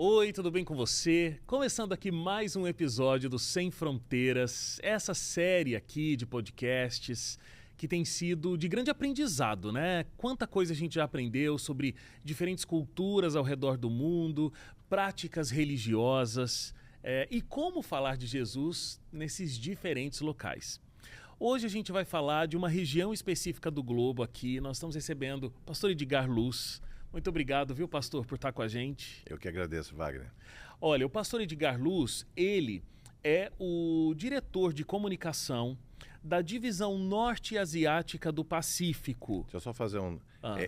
Oi, tudo bem com você? Começando aqui mais um episódio do Sem Fronteiras, essa série aqui de podcasts que tem sido de grande aprendizado, né? Quanta coisa a gente já aprendeu sobre diferentes culturas ao redor do mundo, práticas religiosas e como falar de Jesus nesses diferentes locais. Hoje a gente vai falar de uma região específica do globo aqui. Nós estamos recebendo o pastor Edgar Luz. Muito obrigado, viu, pastor, por estar com a gente. Eu que agradeço, Wagner. Olha, o pastor Edgar Luz, ele é o diretor de comunicação da divisão norte asiática do Pacífico. Deixa eu só fazer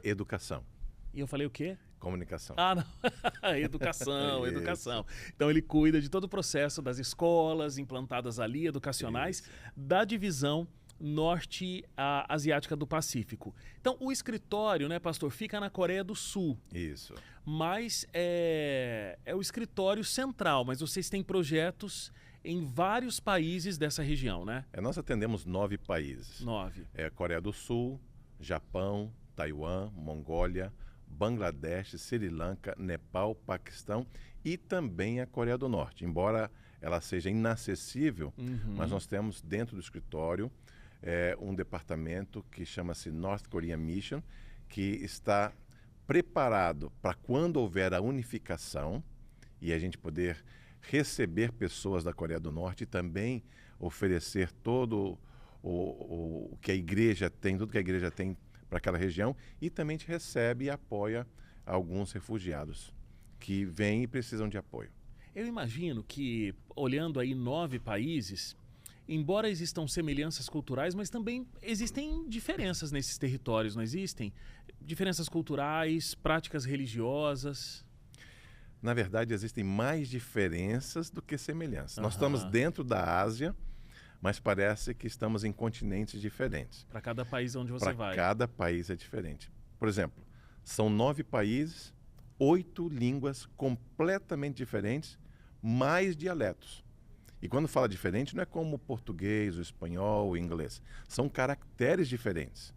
educação. E eu falei o quê? Comunicação. Ah, não. Educação, educação. Então ele cuida de todo o processo das escolas implantadas ali, educacionais, da divisão norte asiática do Pacífico. Então o escritório, né, pastor, fica na Coreia do Sul. Isso. Mas é o escritório central, mas vocês têm projetos em vários países dessa região, né? Nós atendemos 9 países. 9. Coreia do Sul, Japão, Taiwan, Mongólia, Bangladesh, Sri Lanka, Nepal, Paquistão e também a Coreia do Norte. Embora ela seja inacessível, mas nós temos dentro do escritório um departamento que chama-se North Korean Mission, que está preparado para quando houver a unificação e a gente poder receber pessoas da Coreia do Norte e também oferecer todo o que a igreja tem, tudo que a igreja tem para aquela região, e também a gente recebe e apoia alguns refugiados que vêm e precisam de apoio. Eu imagino que, olhando aí 9 países, embora existam semelhanças culturais, mas também existem diferenças nesses territórios, não existem? Diferenças culturais, práticas religiosas. Na verdade, existem mais diferenças do que semelhanças. Nós estamos dentro da Ásia, mas parece que estamos em continentes diferentes. Para cada país onde você vai. Para cada país é diferente. Por exemplo, são 9 países, 8 línguas completamente diferentes, mais dialetos. E quando fala diferente, não é como o português, o espanhol, o inglês. São caracteres diferentes.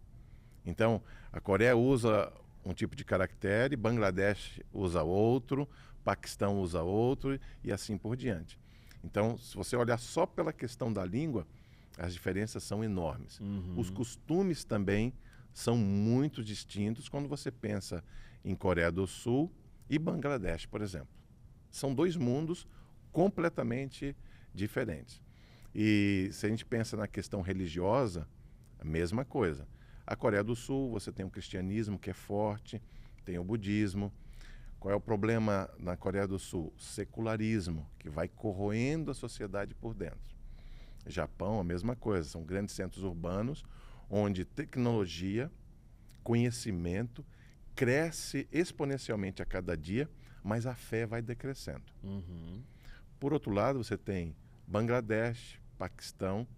Então, a Coreia usa um tipo de caractere, Bangladesh usa outro, Paquistão usa outro e assim por diante. Então, se você olhar só pela questão da língua, as diferenças são enormes. Os costumes também são muito distintos quando você pensa em Coreia do Sul e Bangladesh, por exemplo. São 2 mundos completamente diferentes. E se a gente pensa na questão religiosa, a mesma coisa. A Coreia do Sul, você tem o cristianismo que é forte, tem o budismo. Qual é o problema na Coreia do Sul? Secularismo, que vai corroendo a sociedade por dentro. Japão, a mesma coisa, são grandes centros urbanos onde tecnologia, conhecimento cresce exponencialmente a cada dia, mas a fé vai decrescendo. Por outro lado, você tem Bangladesh, Paquistão.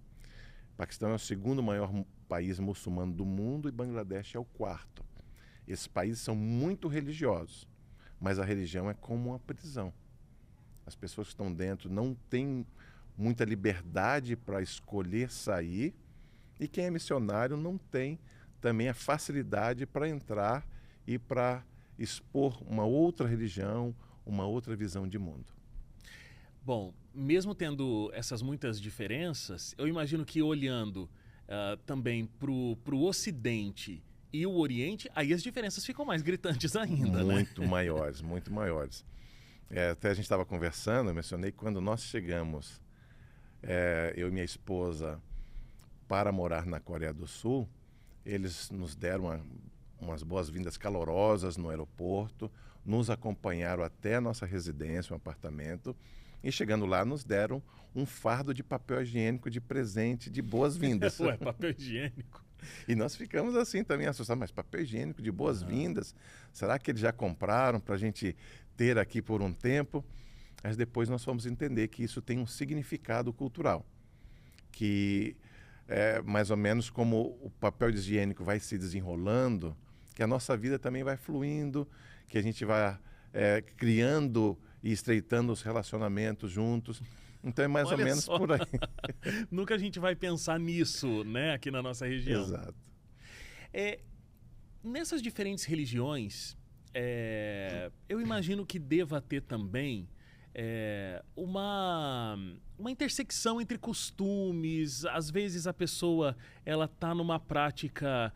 Paquistão é o 2º maior país muçulmano do mundo e Bangladesh é o 4º. Esses países são muito religiosos, mas a religião é como uma prisão. As pessoas que estão dentro não têm muita liberdade para escolher sair, e quem é missionário não tem também a facilidade para entrar e para expor uma outra religião, uma outra visão de mundo. Bom, mesmo tendo essas muitas diferenças, eu imagino que olhando também para o Ocidente e o Oriente, aí as diferenças ficam mais gritantes ainda, muito maiores, muito maiores. Até a gente estava conversando, eu mencionei que quando nós chegamos, eu e minha esposa, para morar na Coreia do Sul, eles nos deram umas boas-vindas calorosas no aeroporto, nos acompanharam até a nossa residência, um apartamento, e chegando lá nos deram um fardo de papel higiênico de presente, de boas-vindas. Ué, papel higiênico? E nós ficamos assim também assustados, mas papel higiênico de boas-vindas, será que eles já compraram para a gente ter aqui por um tempo? Mas depois nós fomos entender que isso tem um significado cultural, que é mais ou menos como o papel higiênico vai se desenrolando, que a nossa vida também vai fluindo, que a gente vai criando e estreitando os relacionamentos juntos. Então é mais ou menos por aí. Nunca a gente vai pensar nisso, né, aqui na nossa região. Exato. Nessas diferentes religiões, eu imagino que deva ter também uma intersecção entre costumes. Às vezes a pessoa ela está numa prática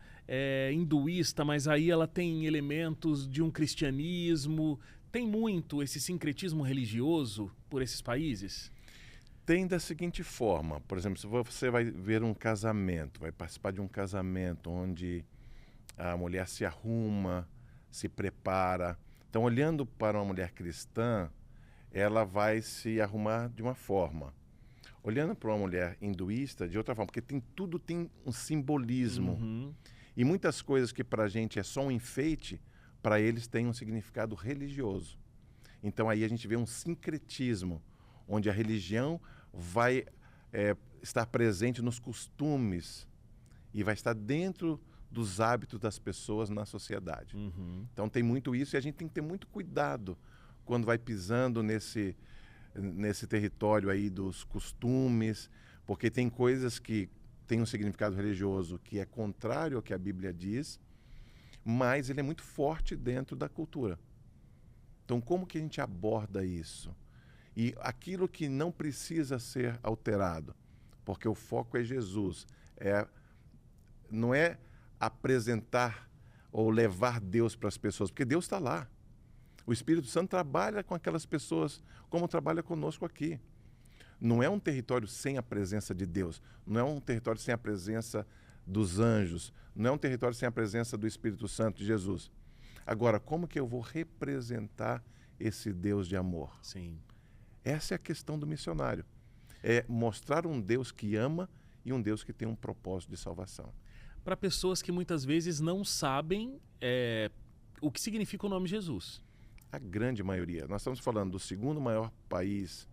hinduísta, mas aí ela tem elementos de um cristianismo. Tem muito esse sincretismo religioso por esses países? Tem da seguinte forma, por exemplo, se você vai ver um casamento, vai participar de um casamento onde a mulher se arruma, se prepara. Então, olhando para uma mulher cristã, ela vai se arrumar de uma forma. Olhando para uma mulher hinduísta, de outra forma, porque tudo tem um simbolismo. Uhum. E muitas coisas que para a gente é só um enfeite, para eles tem um significado religioso. Então, aí a gente vê um sincretismo, onde a religião vai estar presente nos costumes e vai estar dentro dos hábitos das pessoas na sociedade. Uhum. Então tem muito isso e a gente tem que ter muito cuidado quando vai pisando nesse território aí dos costumes, porque tem coisas que têm um significado religioso que é contrário ao que a Bíblia diz, mas ele é muito forte dentro da cultura. Então como que a gente aborda isso? E aquilo que não precisa ser alterado, porque o foco é Jesus, não é apresentar ou levar Deus para as pessoas, porque Deus está lá. O Espírito Santo trabalha com aquelas pessoas como trabalha conosco aqui. Não é um território sem a presença de Deus, não é um território sem a presença dos anjos, não é um território sem a presença do Espírito Santo de Jesus. Agora, como que eu vou representar esse Deus de amor? Sim. Essa é a questão do missionário. É mostrar um Deus que ama e um Deus que tem um propósito de salvação. Para pessoas que muitas vezes não sabem o que significa o nome Jesus. A grande maioria. Nós estamos falando do segundo maior país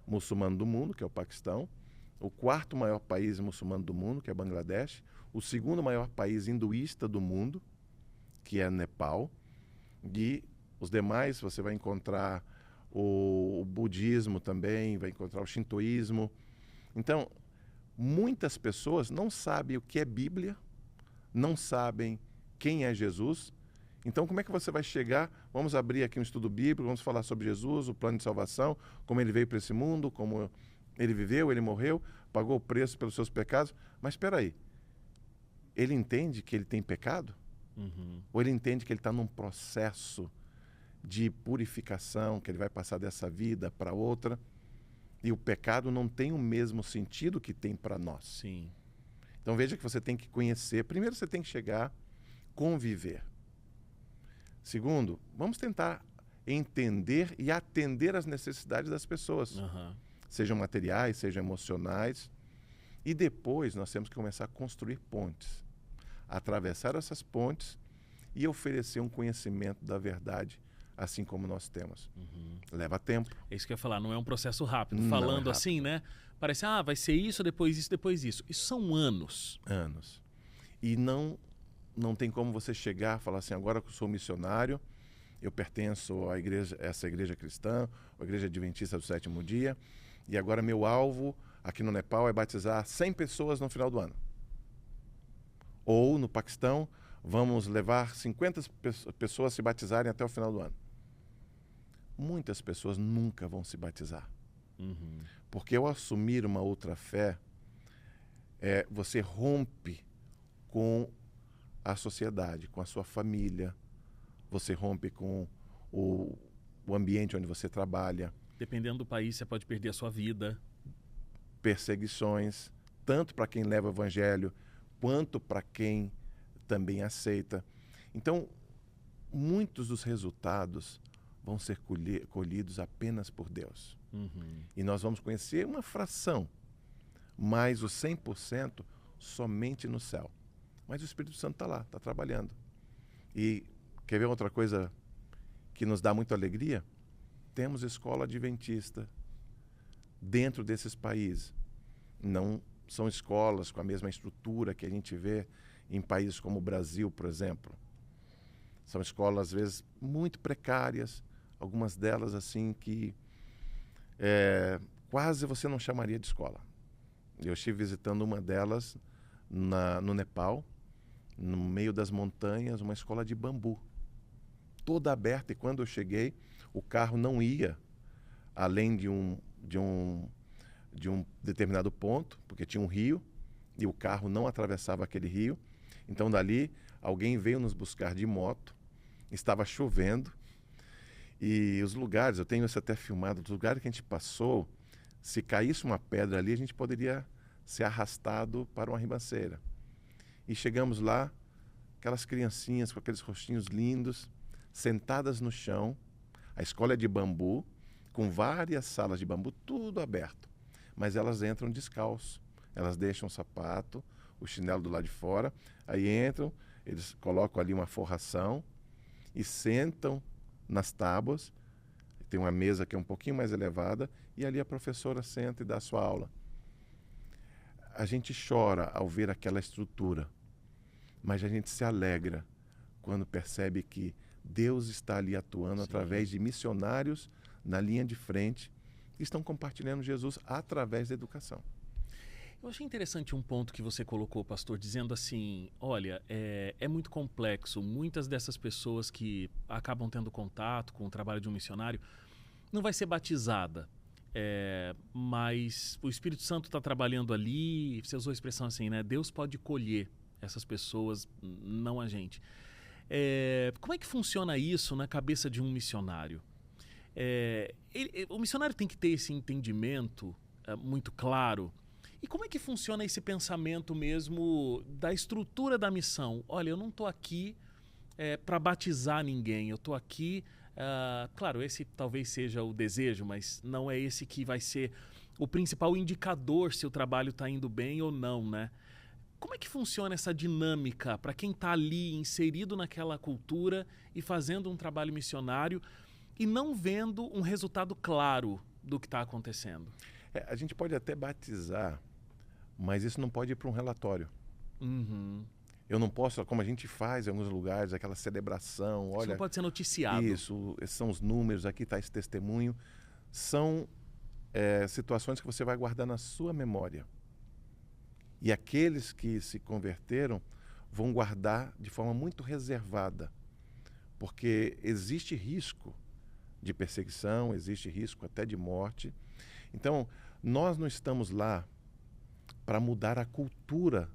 muçulmano do mundo, que é o Paquistão, o quarto maior país muçulmano do mundo, que é Bangladesh, o segundo maior país hinduísta do mundo, que é Nepal, e os demais você vai encontrar o budismo também, vai encontrar o shintoísmo. Então, muitas pessoas não sabem o que é Bíblia, não sabem quem é Jesus. Então, como é que você vai chegar? Vamos abrir aqui um estudo bíblico, vamos falar sobre Jesus, o plano de salvação, como ele veio para esse mundo, como ele viveu, ele morreu, pagou o preço pelos seus pecados. Mas espera aí, ele entende que ele tem pecado? Uhum. Ou ele entende que ele está num processo de purificação, que ele vai passar dessa vida para outra, e o pecado não tem o mesmo sentido que tem para nós. Sim. Então veja que você tem que conhecer. Primeiro você tem que chegar, conviver. Segundo, vamos tentar entender e atender às necessidades das pessoas, sejam materiais, sejam emocionais. E depois nós temos que começar a construir pontes, atravessar essas pontes e oferecer um conhecimento da verdade, assim como nós temos. Leva tempo. É isso que eu ia falar, não é um processo rápido. Não Falando é rápido. assim, né? Parece, vai ser isso, depois isso, depois isso. Isso são anos. Anos. E não tem como você chegar e falar assim, agora que eu sou missionário, eu pertenço à igreja, essa igreja cristã, a igreja adventista do sétimo dia, e agora meu alvo aqui no Nepal é batizar 100 pessoas no final do ano. Ou no Paquistão, vamos levar 50 pessoas a se batizarem até o final do ano. Muitas pessoas nunca vão se batizar. Porque ao assumir uma outra fé, você rompe com a sociedade, com a sua família, você rompe com o ambiente onde você trabalha. Dependendo do país, você pode perder a sua vida. Perseguições, tanto para quem leva o evangelho, quanto para quem também aceita. Então, muitos dos resultados vão ser colhidos apenas por Deus. E nós vamos conhecer uma fração, mas o 100% somente no céu. Mas o Espírito Santo está lá, está trabalhando. E quer ver outra coisa que nos dá muita alegria? Temos escola adventista dentro desses países. Não são escolas com a mesma estrutura que a gente vê em países como o Brasil, por exemplo. São escolas, às vezes, muito precárias, algumas delas assim que quase você não chamaria de escola. Eu estive visitando uma delas no Nepal, no meio das montanhas, uma escola de bambu. toda aberta. E quando eu cheguei, o carro não ia além de um determinado ponto, porque tinha um rio, e o carro não atravessava aquele rio. Então, dali, alguém veio nos buscar de moto, estava chovendo, e os lugares, eu tenho isso até filmado, os lugares que a gente passou, se caísse uma pedra ali, a gente poderia ser arrastado para uma ribanceira. E chegamos lá, aquelas criancinhas com aqueles rostinhos lindos, sentadas no chão, a escola é de bambu, com várias salas de bambu, tudo aberto. Mas elas entram descalço, elas deixam o sapato, o chinelo do lado de fora, aí entram, eles colocam ali uma forração e sentam nas tábuas, tem uma mesa que é um pouquinho mais elevada, e ali a professora senta e dá a sua aula. A gente chora ao ver aquela estrutura, mas a gente se alegra quando percebe que Deus está ali atuando através de missionários na linha de frente que estão compartilhando Jesus através da educação. Eu achei interessante um ponto que você colocou, pastor, dizendo assim, olha, é muito complexo. Muitas dessas pessoas que acabam tendo contato com o trabalho de um missionário não vai ser batizada, mas o Espírito Santo está trabalhando ali. Você usou a expressão assim, né? Deus pode colher essas pessoas, não a gente. Como é que funciona isso na cabeça de um missionário? O missionário tem que ter esse entendimento muito claro. E como é que funciona esse pensamento mesmo da estrutura da missão? Olha, eu não estou aqui para batizar ninguém, eu estou aqui... claro, esse talvez seja o desejo, mas não é esse que vai ser o principal indicador se o trabalho está indo bem ou não, né? Como é que funciona essa dinâmica para quem está ali inserido naquela cultura e fazendo um trabalho missionário e não vendo um resultado claro do que está acontecendo? A gente pode até batizar, mas isso não pode ir para um relatório. Uhum. Eu não posso, como a gente faz em alguns lugares, aquela celebração. Olha, isso não pode ser noticiado. Isso, esses são os números, aqui está esse testemunho. São situações que você vai guardar na sua memória. E aqueles que se converteram vão guardar de forma muito reservada, porque existe risco de perseguição, existe risco até de morte. Então, nós não estamos lá para mudar a cultura,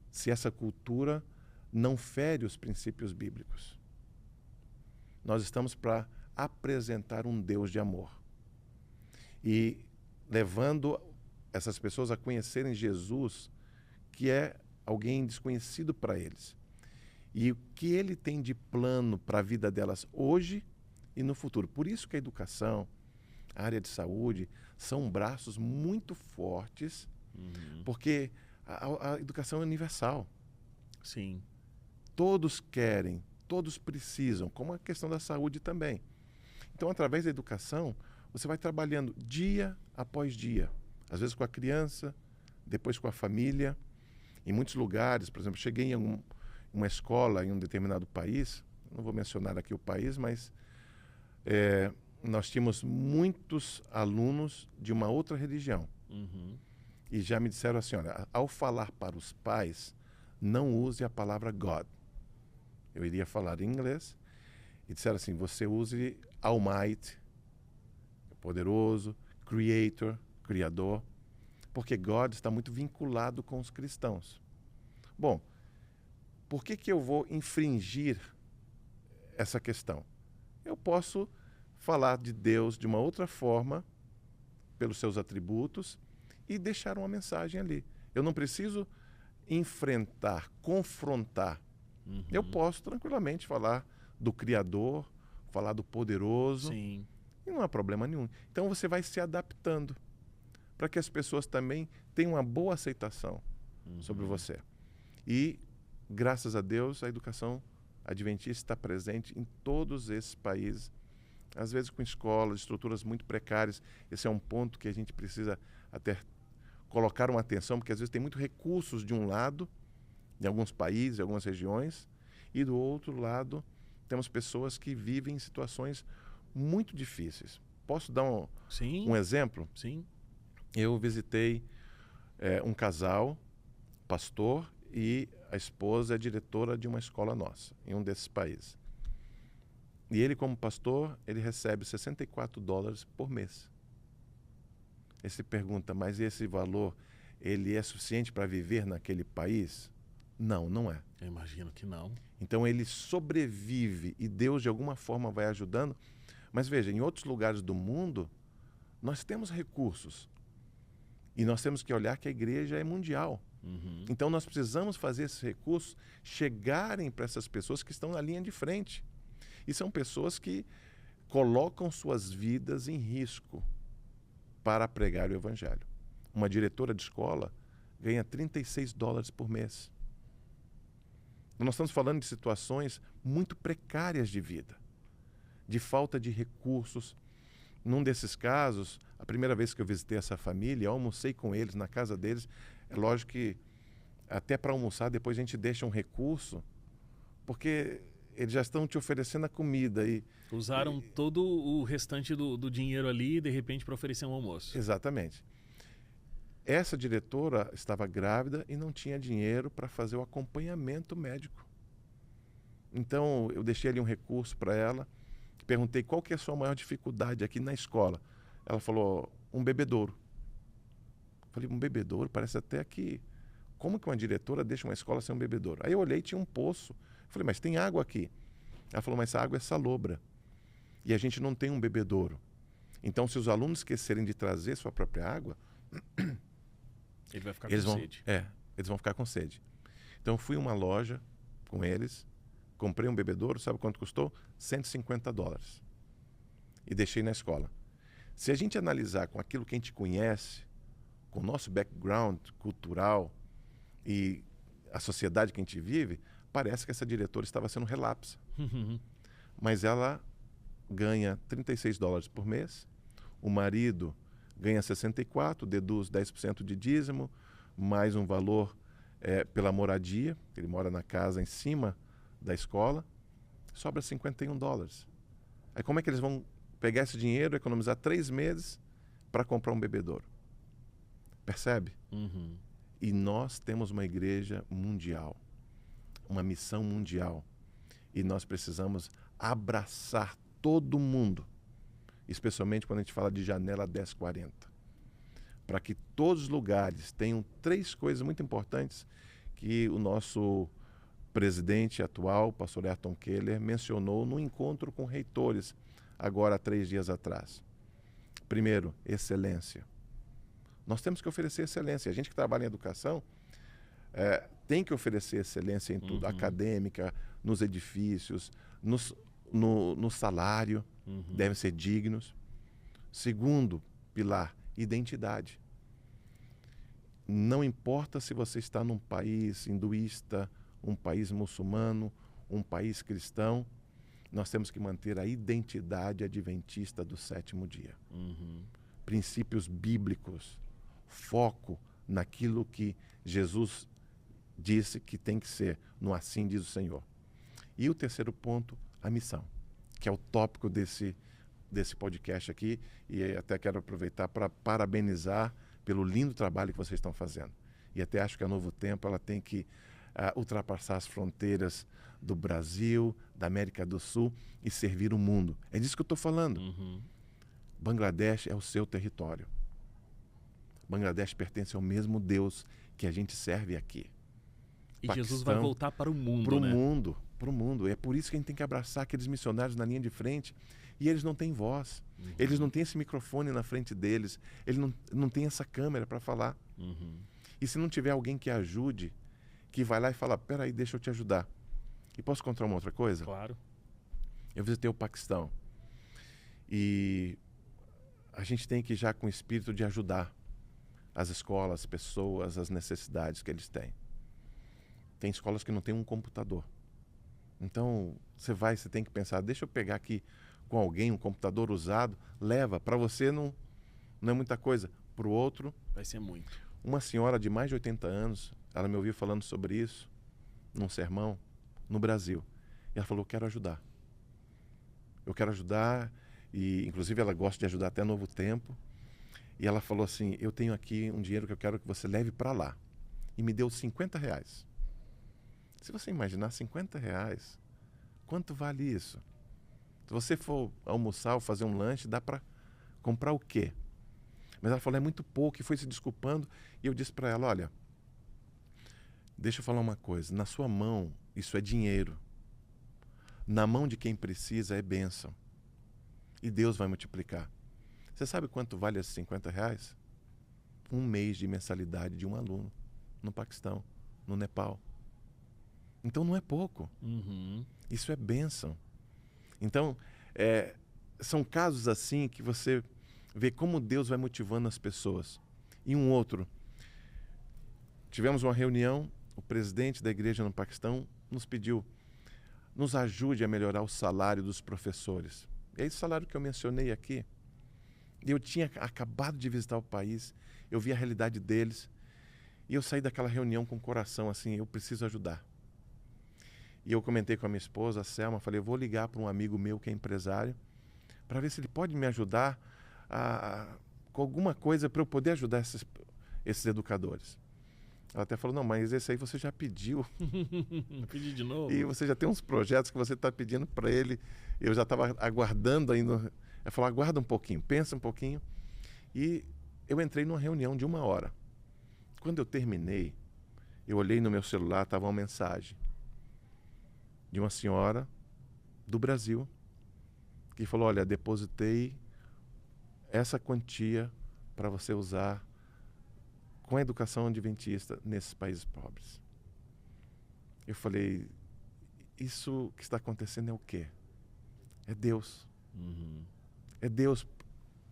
se essa cultura não fere os princípios bíblicos. Nós estamos para apresentar um Deus de amor. E levando essas pessoas a conhecerem Jesus, que é alguém desconhecido para eles. E o que ele tem de plano para a vida delas hoje e no futuro. Por isso que a educação, a área de saúde, são braços muito fortes, porque a educação é universal. Sim. Todos querem, todos precisam, como a questão da saúde também. Então, através da educação, você vai trabalhando dia após dia. Às vezes com a criança, depois com a família. Em muitos lugares, por exemplo, cheguei em uma escola em um determinado país, não vou mencionar aqui o país, mas nós tínhamos muitos alunos de uma outra religião. E já me disseram assim, olha, ao falar para os pais, não use a palavra God. Eu iria falar em inglês, e disseram assim, você use Almighty, poderoso, Creator, Criador, porque God está muito vinculado com os cristãos. Bom, por que eu vou infringir essa questão? Eu posso falar de Deus de uma outra forma, pelos seus atributos, e deixar uma mensagem ali. Eu não preciso enfrentar, confrontar. Eu posso tranquilamente falar do Criador, falar do Poderoso. Sim. E não há problema nenhum. Então você vai se adaptando para que as pessoas também tenham uma boa aceitação sobre você. E, graças a Deus, a educação adventista está presente em todos esses países, às vezes com escolas, estruturas muito precárias. Esse é um ponto que a gente precisa até colocar uma atenção, porque às vezes tem muitos recursos de um lado, em alguns países, em algumas regiões, e do outro lado temos pessoas que vivem em situações muito difíceis. Posso dar um exemplo? Sim. Eu visitei um casal, pastor, e a esposa é diretora de uma escola nossa, em um desses países. E ele, como pastor, ele recebe $64 por mês. Ele se pergunta, mas esse valor, ele é suficiente para viver naquele país? Não, não é. Eu imagino que não. Então ele sobrevive e Deus de alguma forma vai ajudando. Mas veja, em outros lugares do mundo, nós temos recursos. E nós temos que olhar que a igreja é mundial. Então nós precisamos fazer esses recursos chegarem para essas pessoas que estão na linha de frente. E são pessoas que colocam suas vidas em risco para pregar o evangelho. Uma diretora de escola ganha $36 por mês. Nós estamos falando de situações muito precárias de vida, de falta de recursos. Num desses casos, a primeira vez que eu visitei essa família, eu almocei com eles na casa deles. É lógico que até para almoçar depois a gente deixa um recurso, porque eles já estão te oferecendo a comida. Usaram todo o restante do dinheiro ali, de repente, para oferecer um almoço. Exatamente. Essa diretora estava grávida e não tinha dinheiro para fazer o acompanhamento médico. Então, eu deixei ali um recurso para ela. Perguntei qual que é a sua maior dificuldade aqui na escola. Ela falou, um bebedouro. Falei, um bebedouro? Parece até que... Como que uma diretora deixa uma escola sem um bebedouro? Aí eu olhei e tinha um poço. Falei, mas tem água aqui. Ela falou, mas essa água é salobra. E a gente não tem um bebedouro. Então, se os alunos esquecerem de trazer sua própria água... Ele vai ficar com sede. Eles vão ficar com sede. Então, eu fui a uma loja com eles, comprei um bebedouro, sabe quanto custou? $150. E deixei na escola. Se a gente analisar com aquilo que a gente conhece, com o nosso background cultural e a sociedade que a gente vive, parece que essa diretora estava sendo relapsa. Mas ela ganha $36 por mês, o marido ganha 64, deduz 10% de dízimo, mais um valor pela moradia, ele mora na casa em cima da escola, sobra $51. Aí como é que eles vão pegar esse dinheiro, economizar 3 meses para comprar um bebedouro? Percebe? E nós temos uma igreja mundial, uma missão mundial, e nós precisamos abraçar todo mundo, especialmente quando a gente fala de janela 1040, para que todos os lugares tenham 3 coisas muito importantes que o nosso presidente atual, pastor Ayrton Keller, mencionou no encontro com reitores, agora há 3 dias atrás. Primeiro, excelência. Nós temos que oferecer excelência. A gente que trabalha em educação tem que oferecer excelência em tudo, acadêmica, nos edifícios, no salário, devem ser dignos. Segundo pilar, identidade. Não importa se você está num país hinduísta, um país muçulmano, um país cristão, nós temos que manter a identidade adventista do 7º dia. Princípios bíblicos, foco naquilo que Jesus disse que tem que ser, no assim diz o Senhor. E o terceiro ponto, a missão, que é o tópico desse podcast aqui, e até quero aproveitar para parabenizar pelo lindo trabalho que vocês estão fazendo. E até acho que a Novo Tempo ela tem que ultrapassar as fronteiras do Brasil, da América do Sul e servir o mundo. É disso que eu estou falando. Bangladesh é o seu território. Bangladesh pertence ao mesmo Deus que a gente serve aqui. E Jesus vai voltar para o mundo, para o mundo. É por isso que a gente tem que abraçar aqueles missionários na linha de frente. E eles não têm voz. Eles não têm esse microfone na frente deles. Eles não têm essa câmera para falar. E se não tiver alguém que ajude, que vai lá e fala, peraí, deixa eu te ajudar. E posso contar uma outra coisa? Claro. Eu visitei o Paquistão. E a gente tem que ir já com o espírito de ajudar as escolas, as pessoas, as necessidades que eles têm. Tem escolas que não têm um computador. Então, você tem que pensar, deixa eu pegar aqui com alguém um computador usado, leva. Para você não é muita coisa. Para o outro... vai ser muito. Uma senhora de mais de 80 anos, ela me ouviu falando sobre isso num sermão no Brasil. E ela falou, eu quero ajudar. Eu quero ajudar, e inclusive ela gosta de ajudar até Novo Tempo. E ela falou assim, eu tenho aqui um dinheiro que eu quero que você leve para lá. E me deu R$50. Se você imaginar R$50, quanto vale isso? Se você for almoçar ou fazer um lanche, dá para comprar o quê? Mas ela falou, é muito pouco, e foi se desculpando. E eu disse para ela, olha, deixa eu falar uma coisa. Na sua mão, isso é dinheiro. Na mão de quem precisa é bênção. E Deus vai multiplicar. Você sabe quanto vale esses R$50? Um mês de mensalidade de um aluno no Paquistão, no Nepal. Então não é pouco. Isso é bênção. Então, são casos assim que você vê como Deus vai motivando as pessoas. E um outro, tivemos uma reunião, o presidente da igreja no Paquistão nos pediu, nos ajude a melhorar o salário dos professores. É esse salário que eu mencionei aqui. Eu tinha acabado de visitar o país, eu vi a realidade deles, e eu saí daquela reunião com o coração assim, eu preciso ajudar. E eu comentei com a minha esposa, a Selma, falei, eu vou ligar para um amigo meu que é empresário, para ver se ele pode me ajudar com alguma coisa para eu poder ajudar esses educadores. Ela até falou, não, mas esse aí você já pediu. Pedi de novo. E você já tem uns projetos que você está pedindo para ele. Eu já estava aguardando ainda. Ela falou, aguarda um pouquinho, pensa um pouquinho. E eu entrei numa reunião de 1 hora. Quando eu terminei, eu olhei no meu celular, estava uma mensagem de uma senhora do Brasil que falou, olha, depositei essa quantia para você usar com a educação adventista nesses países pobres. Eu falei, isso que está acontecendo é o quê? É Deus. É Deus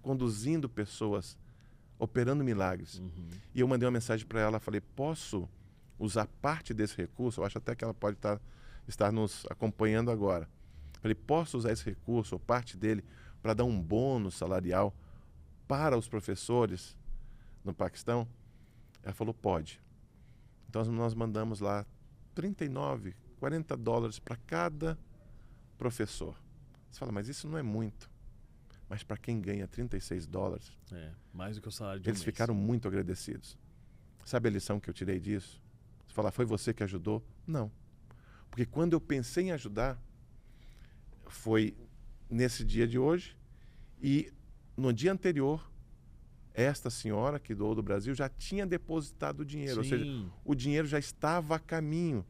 conduzindo pessoas, operando milagres. E eu mandei uma mensagem para ela, falei, posso usar parte desse recurso? Eu acho até que ela pode estar nos acompanhando agora. Falei, posso usar esse recurso ou parte dele para dar um bônus salarial para os professores no Paquistão? Ela falou, pode. Então nós mandamos lá $39, $40 para cada professor. Você fala, mas isso não é muito. Mas para quem ganha $36, mais do que o salário de um eles mês. ficaram muito agradecidos. Sabe a lição que eu tirei disso? Você fala, foi você que ajudou? Não. Porque quando eu pensei em ajudar, foi nesse dia de hoje, e no dia anterior, esta senhora que doou do Brasil já tinha depositado o dinheiro. Ou seja, o dinheiro já estava a caminho.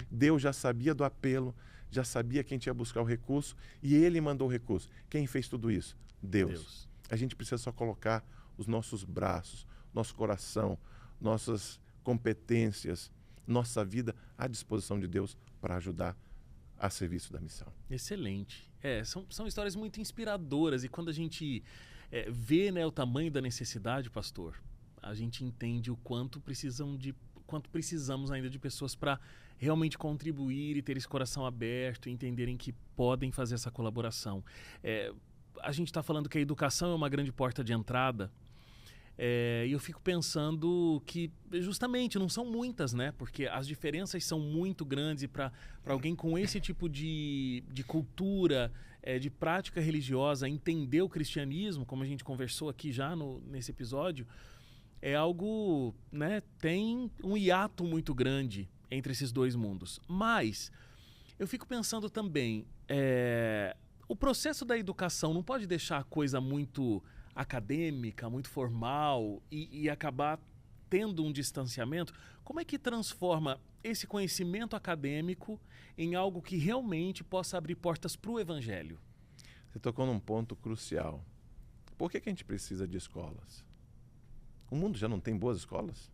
Deus já sabia do apelo, já sabia quem tinha buscar o recurso, e Ele mandou o recurso. Quem fez tudo isso? Deus. A gente precisa só colocar os nossos braços, nosso coração, nossas competências, nossa vida à disposição de Deus para ajudar a serviço da missão. Excelente. São histórias muito inspiradoras, e quando a gente vê, né, o tamanho da necessidade, pastor, a gente entende o quanto precisamos ainda de pessoas para realmente contribuir e ter esse coração aberto e entenderem que podem fazer essa colaboração. A gente está falando que a educação é uma grande porta de entrada, e eu fico pensando que justamente não são muitas, né? Porque as diferenças são muito grandes, e para alguém com esse tipo de cultura, de prática religiosa, entender o cristianismo, como a gente conversou aqui já nesse episódio, é algo, né? Tem um hiato muito grande entre esses dois mundos. Mas eu fico pensando também, o processo da educação não pode deixar a coisa muito acadêmica, muito formal e acabar tendo um distanciamento. Como é que transforma esse conhecimento acadêmico em algo que realmente possa abrir portas para o evangelho? Você tocou num ponto crucial. Por que a gente precisa de escolas? O mundo já não tem boas escolas?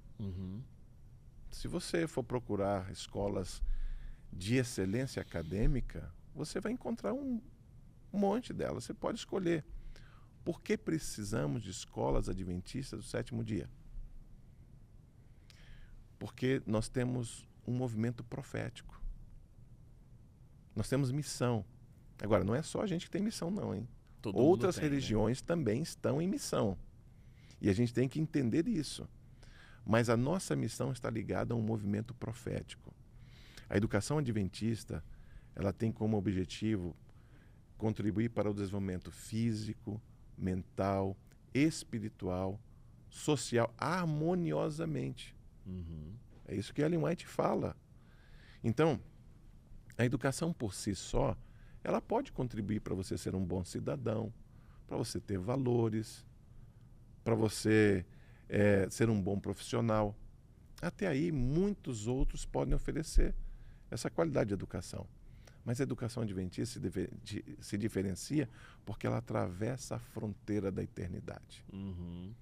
Se você for procurar escolas de excelência acadêmica, você vai encontrar um monte delas. Você pode escolher. Por que precisamos de escolas adventistas do sétimo dia? Porque nós temos um movimento profético. Nós temos missão. Agora, não é só a gente que tem missão, não, hein? Outras religiões também estão em missão. E a gente tem que entender isso. Mas a nossa missão está ligada a um movimento profético. A educação adventista, ela tem como objetivo contribuir para o desenvolvimento físico, mental, espiritual, social, harmoniosamente. É isso que Ellen White fala. Então, a educação por si só, ela pode contribuir para você ser um bom cidadão, para você ter valores, para você ser um bom profissional. Até aí, muitos outros podem oferecer essa qualidade de educação. Mas a educação adventista se diferencia porque ela atravessa a fronteira da eternidade. Uhum.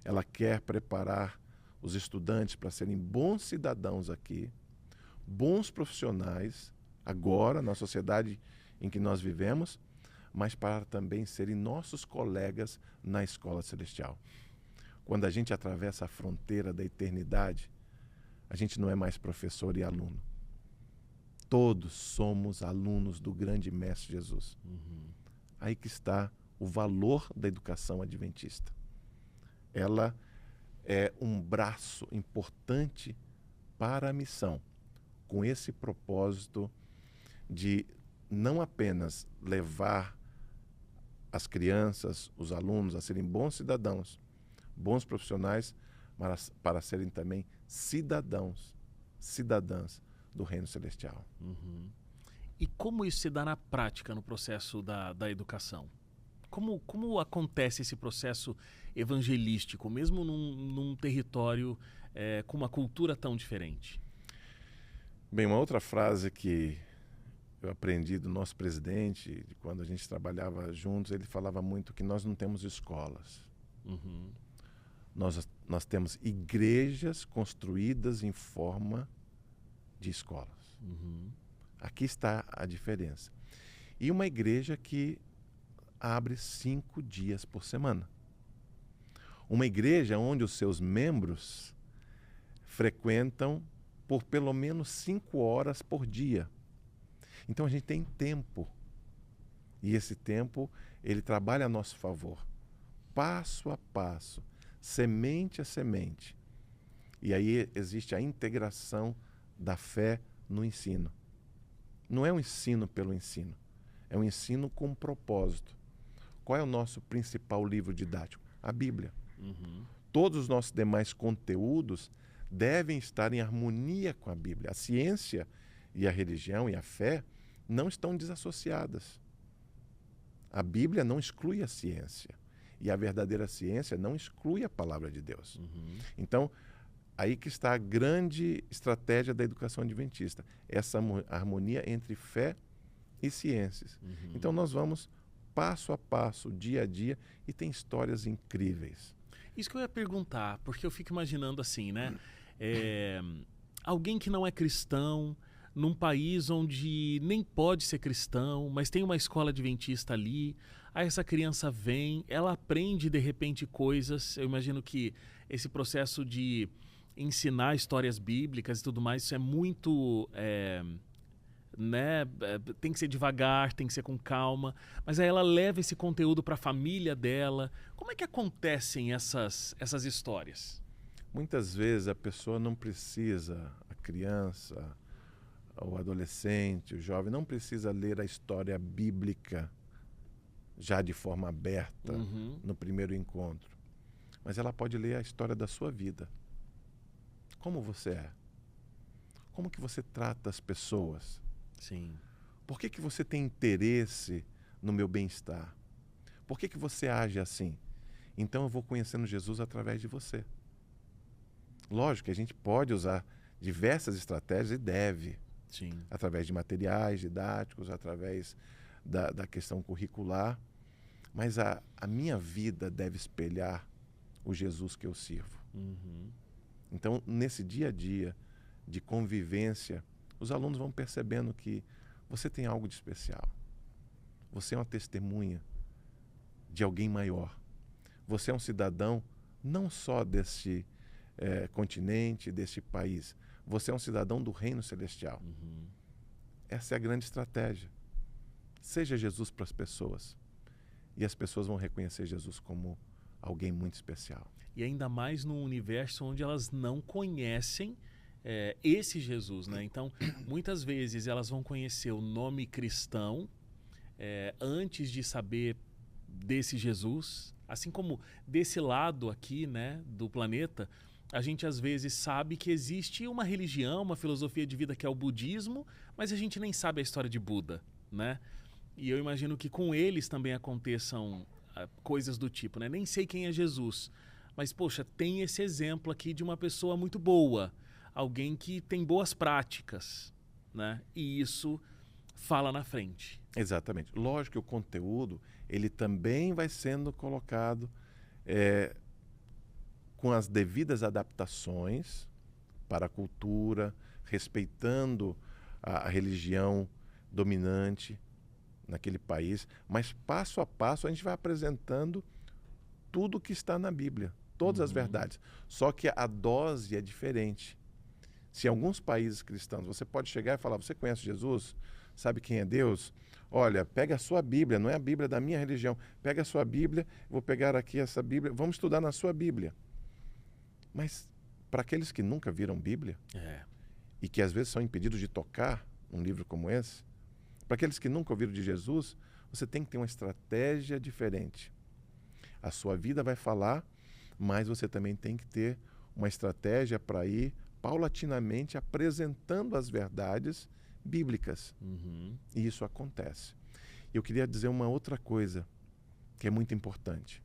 Ela quer preparar os estudantes para serem bons cidadãos aqui, bons profissionais, agora, na sociedade em que nós vivemos, mas para também serem nossos colegas na escola celestial. Quando a gente atravessa a fronteira da eternidade, a gente não é mais professor e aluno. Todos somos alunos do grande Mestre Jesus. Uhum. Aí que está o valor da educação adventista. Ela é um braço importante para a missão, com esse propósito de não apenas levar as crianças, os alunos a serem bons cidadãos, bons profissionais, mas para serem também cidadãos, cidadãs do Reino Celestial. Uhum. E como isso se dá na prática no processo da educação? Como acontece esse processo evangelístico, mesmo num território com uma cultura tão diferente? Bem, uma outra frase que eu aprendi do nosso presidente, de quando a gente trabalhava juntos, ele falava muito que nós não temos escolas. Uhum. Nós temos igrejas construídas em forma de escolas. Uhum. Aqui está a diferença. E uma igreja que abre 5 dias por semana. Uma igreja onde os seus membros frequentam por pelo menos 5 horas por dia. Então a gente tem tempo. E esse tempo, ele trabalha a nosso favor. Passo a passo, semente a semente. E aí existe a integração da fé no ensino. Não é um ensino pelo ensino. É um ensino com propósito. Qual é o nosso principal livro didático? A Bíblia. Uhum. Todos os nossos demais conteúdos devem estar em harmonia com a Bíblia. A ciência e a religião e a fé não estão desassociadas. A Bíblia não exclui a ciência. E a verdadeira ciência não exclui a palavra de Deus. Uhum. Então, aí que está a grande estratégia da educação adventista. Essa harmonia entre fé e ciências. Uhum. Então, nós vamos passo a passo, dia a dia, e tem histórias incríveis. Isso que eu ia perguntar, porque eu fico imaginando assim, né? Alguém que não é cristão, num país onde nem pode ser cristão, mas tem uma escola adventista ali, aí essa criança vem, ela aprende de repente coisas, eu imagino que esse processo de ensinar histórias bíblicas e tudo mais, isso é muito... tem que ser devagar, tem que ser com calma, mas aí ela leva esse conteúdo para a família dela. Como é que acontecem essas histórias? Muitas vezes a pessoa não precisa, a criança, o adolescente, o jovem, não precisa ler a história bíblica já de forma aberta no primeiro encontro. Mas ela pode ler a história da sua vida. Como você é? Como que você trata as pessoas? Sim. Por que você tem interesse no meu bem-estar? Por que você age assim? Então eu vou conhecendo Jesus através de você. Lógico que a gente pode usar diversas estratégias e deve. Sim. Através de materiais didáticos, através da questão curricular. Mas a minha vida deve espelhar o Jesus que eu sirvo. Uhum. Então, nesse dia a dia de convivência, os alunos vão percebendo que você tem algo de especial. Você é uma testemunha de alguém maior. Você é um cidadão não só deste continente, deste país. Você é um cidadão do Reino Celestial. Uhum. Essa é a grande estratégia. Seja Jesus para as pessoas. E as pessoas vão reconhecer Jesus como alguém muito especial. E ainda mais num universo onde elas não conhecem esse Jesus, né? Então, muitas vezes elas vão conhecer o nome cristão antes de saber desse Jesus. Assim como desse lado aqui, né, do planeta, a gente às vezes sabe que existe uma religião, uma filosofia de vida que é o budismo, mas a gente nem sabe a história de Buda, né? E eu imagino que com eles também aconteçam coisas do tipo, né? Nem sei quem é Jesus, mas, poxa, tem esse exemplo aqui de uma pessoa muito boa, alguém que tem boas práticas, né? E isso fala na frente. Exatamente. Lógico que o conteúdo, ele também vai sendo colocado com as devidas adaptações para a cultura, respeitando a religião dominante naquele país, mas passo a passo a gente vai apresentando tudo que está na Bíblia, todas as verdades. Só que a dose é diferente. Se em alguns países cristãos você pode chegar e falar, você conhece Jesus? Sabe quem é Deus? Olha, pega a sua Bíblia, não é a Bíblia da minha religião. Pega a sua Bíblia, vou pegar aqui essa Bíblia, vamos estudar na sua Bíblia. Mas para aqueles que nunca viram Bíblia e que às vezes são impedidos de tocar um livro como esse, para aqueles que nunca ouviram de Jesus, você tem que ter uma estratégia diferente. A sua vida vai falar, mas você também tem que ter uma estratégia para ir paulatinamente apresentando as verdades bíblicas. E isso acontece. Eu queria dizer uma outra coisa que é muito importante.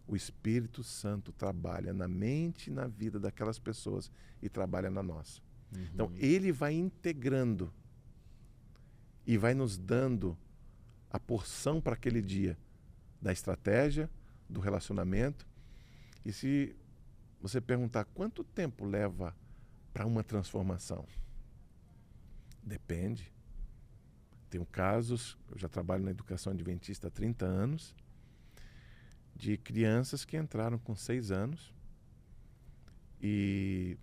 O Espírito Santo trabalha na mente e na vida daquelas pessoas e trabalha na nossa. Então, ele vai integrando e vai nos dando a porção para aquele dia da estratégia, do relacionamento. E se você perguntar quanto tempo leva para uma transformação? Depende. Tenho casos, eu já trabalho na educação adventista há 30 anos, de crianças que entraram com 6 anos e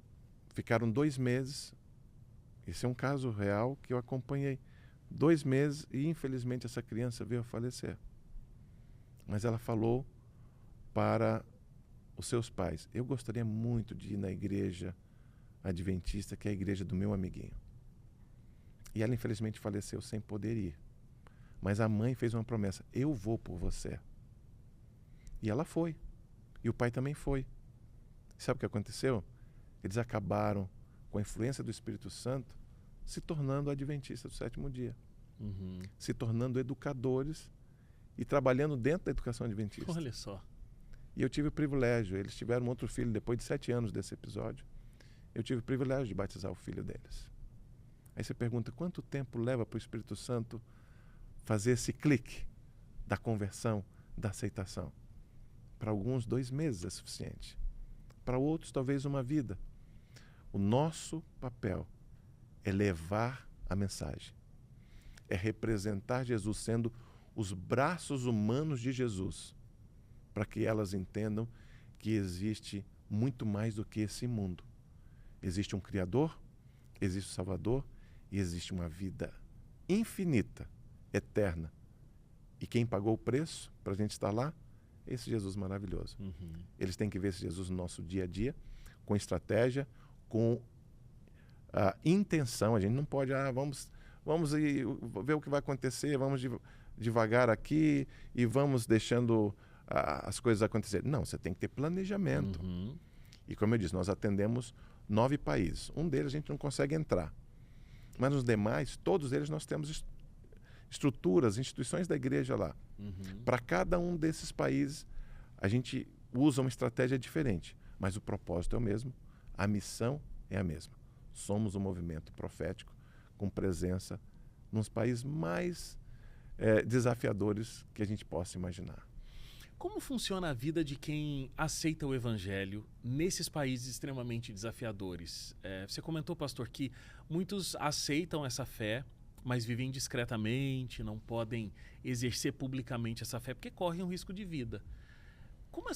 ficaram 2 meses. Esse é um caso real que eu acompanhei. 2 meses e, infelizmente, essa criança veio a falecer. Mas ela falou para os seus pais, eu gostaria muito de ir na igreja adventista, que é a igreja do meu amiguinho. E ela, infelizmente, faleceu sem poder ir. Mas a mãe fez uma promessa, eu vou por você. E ela foi. E o pai também foi. E sabe o que aconteceu? Eles acabaram, com a influência do Espírito Santo, se tornando adventistas do 7º dia. Se tornando educadores e trabalhando dentro da educação adventista. Olha só. E eu tive o privilégio, eles tiveram outro filho depois de 7 anos desse episódio. Eu tive o privilégio de batizar o filho deles. Aí você pergunta, quanto tempo leva para o Espírito Santo fazer esse clique da conversão, da aceitação? Para alguns, 2 meses é suficiente. Para outros, talvez uma vida. O nosso papel é levar a mensagem. É representar Jesus, sendo os braços humanos de Jesus, para que elas entendam que existe muito mais do que esse mundo. Existe um Criador, existe um Salvador e existe uma vida infinita, eterna. E quem pagou o preço para a gente estar lá? Esse Jesus maravilhoso. Eles têm que ver esse Jesus no nosso dia a dia, com estratégia, com intenção. A gente não pode, vamos ir, ver o que vai acontecer, vamos devagar aqui e vamos deixando as coisas acontecerem. Não, você tem que ter planejamento. E como eu disse, nós atendemos 9 países. Um deles a gente não consegue entrar. Mas nos demais, todos eles nós temos estruturas, instituições da igreja lá. Para cada um desses países, a gente usa uma estratégia diferente. Mas o propósito é o mesmo, a missão é a mesma. Somos um movimento profético com presença nos países mais desafiadores que a gente possa imaginar. Como funciona a vida de quem aceita o evangelho nesses países extremamente desafiadores? Você comentou, pastor, que muitos aceitam essa fé, mas vivem discretamente, não podem exercer publicamente essa fé, porque correm um risco de vida. Como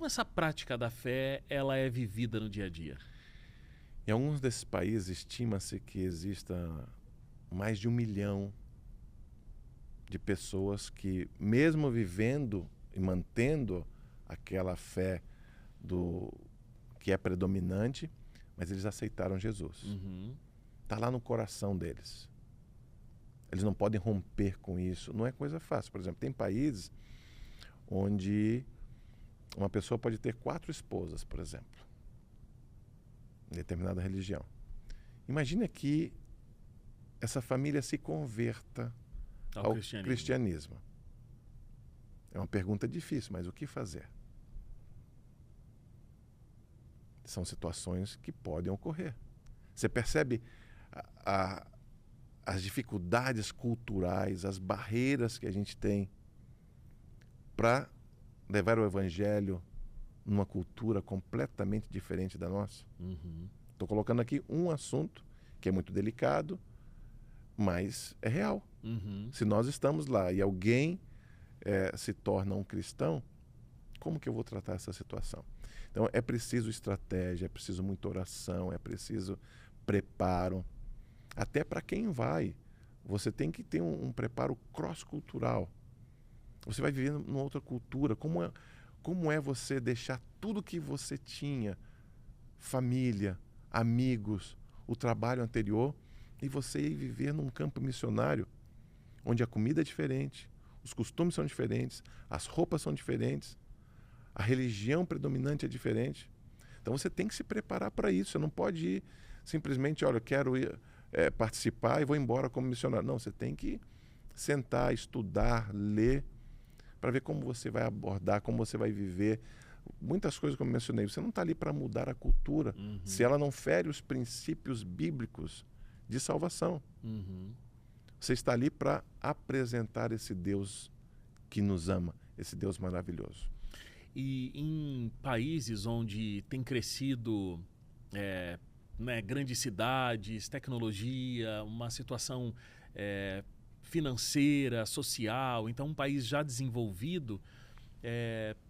essa prática da fé ela é vivida no dia a dia? Em alguns desses países, estima-se que exista mais de 1 milhão de pessoas que, mesmo vivendo e mantendo aquela fé que é predominante, mas eles aceitaram Jesus. Está lá no coração deles. Eles não podem romper com isso. Não é coisa fácil. Por exemplo, tem países onde uma pessoa pode ter 4 esposas, por exemplo, em determinada religião. Imagina que essa família se converta ao cristianismo? É uma pergunta difícil, mas o que fazer? São situações que podem ocorrer. Você percebe as dificuldades culturais, as barreiras que a gente tem para levar o evangelho numa cultura completamente diferente da nossa? Estou colocando aqui um assunto que é muito delicado, mas é real. Se nós estamos lá e alguém se torna um cristão, como que eu vou tratar essa situação? Então é preciso estratégia, é preciso muita oração, é preciso preparo. Até para quem vai, você tem que ter um preparo cross-cultural. Você vai viver numa outra cultura. Como é você deixar tudo que você tinha, família, amigos, o trabalho anterior, e você ir viver num campo missionário, onde a comida é diferente, os costumes são diferentes, as roupas são diferentes, a religião predominante é diferente. Então você tem que se preparar para isso. Você não pode ir simplesmente, olha, eu quero ir, participar e vou embora como missionário. Não, você tem que sentar, estudar, ler, para ver como você vai abordar, como você vai viver. Muitas coisas, como eu mencionei, você não está ali para mudar a cultura, se ela não fere os princípios bíblicos de salvação. Você está ali para apresentar esse Deus que nos ama, esse Deus maravilhoso. E em países onde tem crescido grandes cidades, tecnologia, uma situação financeira, social, então um país já desenvolvido,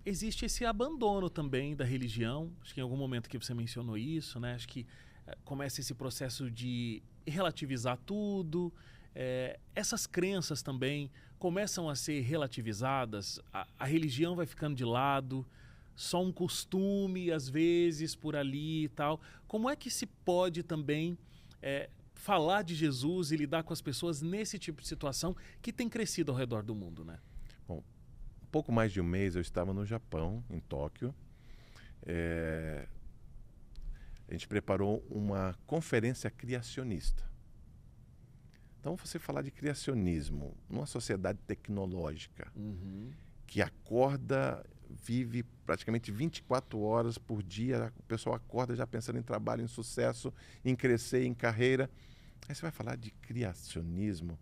existe esse abandono também da religião. Acho que em algum momento que você mencionou isso, né? Acho que começa esse processo de relativizar tudo. Essas crenças também começam a ser relativizadas, a religião vai ficando de lado, só um costume às vezes por ali e tal. Como é que se pode também falar de Jesus e lidar com as pessoas nesse tipo de situação que tem crescido ao redor do mundo, né? Bom, um pouco mais de um mês eu estava no Japão, em Tóquio. A gente preparou uma conferência criacionista. Então, você falar de criacionismo numa sociedade tecnológica que acorda, vive praticamente 24 horas por dia, o pessoal acorda já pensando em trabalho, em sucesso, em crescer, em carreira. Aí você vai falar de criacionismo,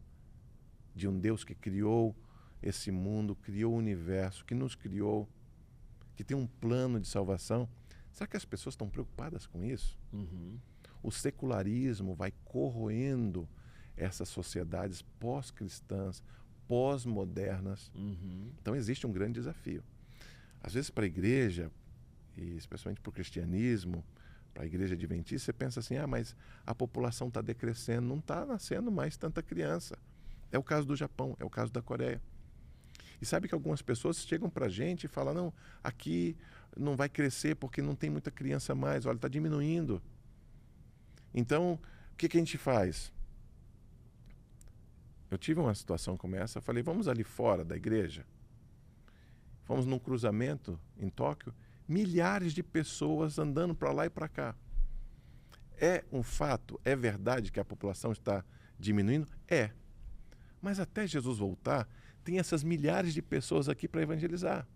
de um Deus que criou esse mundo, criou o universo, que nos criou, que tem um plano de salvação. Será que as pessoas estão preocupadas com isso? O secularismo vai corroendo essas sociedades pós-cristãs, pós-modernas. Então existe um grande desafio. Às vezes para a igreja, e especialmente para o cristianismo, para a igreja adventista, você pensa assim, mas a população está decrescendo, não está nascendo mais tanta criança. É o caso do Japão, é o caso da Coreia. E sabe que algumas pessoas chegam para a gente e falam, não, aqui não vai crescer porque não tem muita criança mais, olha, está diminuindo. Então, o que a gente faz? Eu tive uma situação como essa, falei, vamos ali fora da igreja. Fomos num cruzamento em Tóquio, milhares de pessoas andando para lá e para cá. É um fato, é verdade que a população está diminuindo? É. Mas até Jesus voltar, tem essas milhares de pessoas aqui para evangelizar.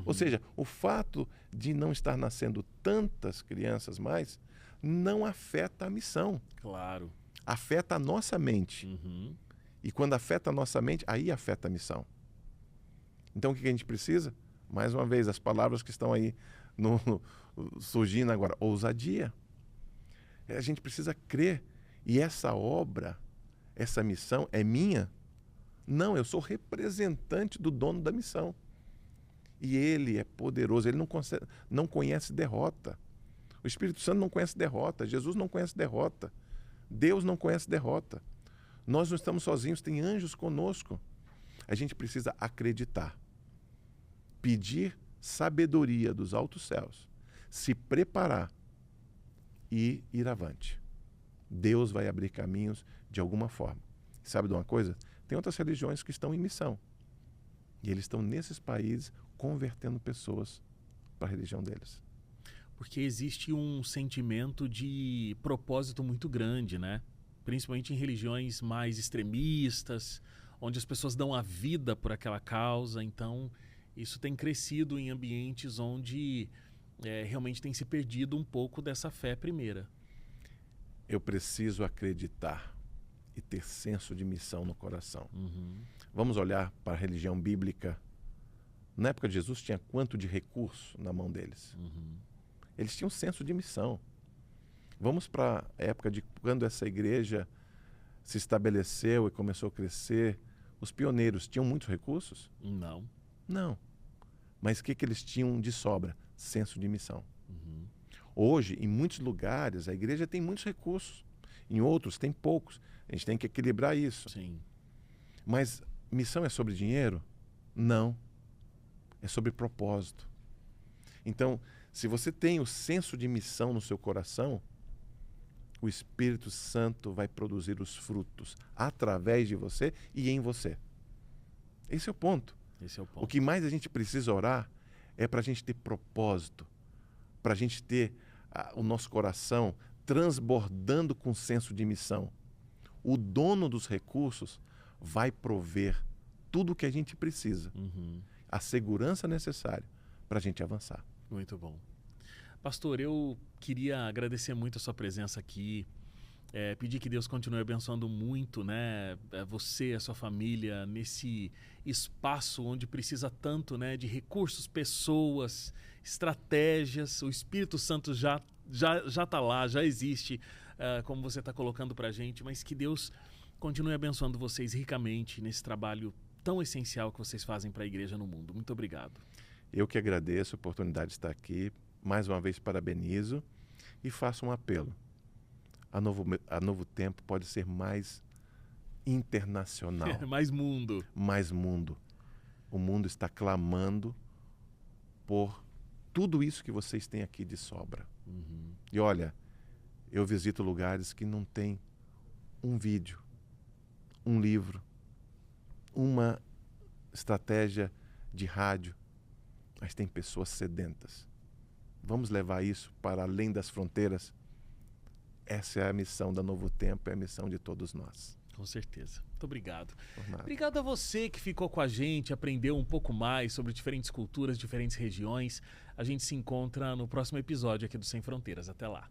Ou seja, o fato de não estar nascendo tantas crianças mais não afeta a missão. Claro. Afeta a nossa mente. E quando afeta a nossa mente, aí afeta a missão. Então o que a gente precisa? Mais uma vez, as palavras que estão aí surgindo agora. Ousadia. A gente precisa crer. E essa obra, essa missão é minha? Não, eu sou representante do dono da missão. E ele é poderoso, ele não conhece derrota. O Espírito Santo não conhece derrota, Jesus não conhece derrota, Deus não conhece derrota. Nós não estamos sozinhos, tem anjos conosco. A gente precisa acreditar, pedir sabedoria dos altos céus, se preparar e ir avante. Deus vai abrir caminhos de alguma forma. Sabe de uma coisa? Tem outras religiões que estão em missão. E eles estão nesses países convertendo pessoas para a religião deles. Porque existe um sentimento de propósito muito grande, né? Principalmente em religiões mais extremistas, onde as pessoas dão a vida por aquela causa. Então, isso tem crescido em ambientes onde realmente tem se perdido um pouco dessa fé primeira. Eu preciso acreditar e ter senso de missão no coração. Vamos olhar para a religião bíblica. Na época de Jesus tinha quanto de recurso na mão deles? Eles tinham senso de missão. Vamos para a época de quando essa igreja se estabeleceu e começou a crescer. Os pioneiros tinham muitos recursos? Não. Não. Mas o que eles tinham de sobra? Senso de missão. Hoje, em muitos lugares, a igreja tem muitos recursos. Em outros, tem poucos. A gente tem que equilibrar isso. Sim. Mas missão é sobre dinheiro? Não. É sobre propósito. Então, se você tem o senso de missão no seu coração, o Espírito Santo vai produzir os frutos através de você e em você. Esse é o ponto. Esse é o ponto. O que mais a gente precisa orar é para a gente ter propósito, para a gente ter o nosso coração transbordando com senso de missão. O dono dos recursos vai prover tudo o que a gente precisa, a segurança necessária para a gente avançar. Muito bom. Pastor, eu queria agradecer muito a sua presença aqui, pedir que Deus continue abençoando muito, né, você, a sua família, nesse espaço onde precisa tanto, né, de recursos, pessoas, estratégias. O Espírito Santo já está lá, já existe, como você está colocando para a gente, mas que Deus continue abençoando vocês ricamente nesse trabalho tão essencial que vocês fazem para a igreja no mundo. Muito obrigado. Eu que agradeço a oportunidade de estar aqui. Mais uma vez parabenizo e faço um apelo. A Novo Tempo pode ser mais internacional. Mais mundo. Mais mundo. O mundo está clamando por tudo isso que vocês têm aqui de sobra. E olha, eu visito lugares que não tem um vídeo, um livro, uma estratégia de rádio, mas tem pessoas sedentas. Vamos levar isso para além das fronteiras? Essa é a missão da Novo Tempo, é a missão de todos nós. Com certeza. Muito obrigado. Por nada. Obrigado a você que ficou com a gente, aprendeu um pouco mais sobre diferentes culturas, diferentes regiões. A gente se encontra no próximo episódio aqui do Sem Fronteiras. Até lá.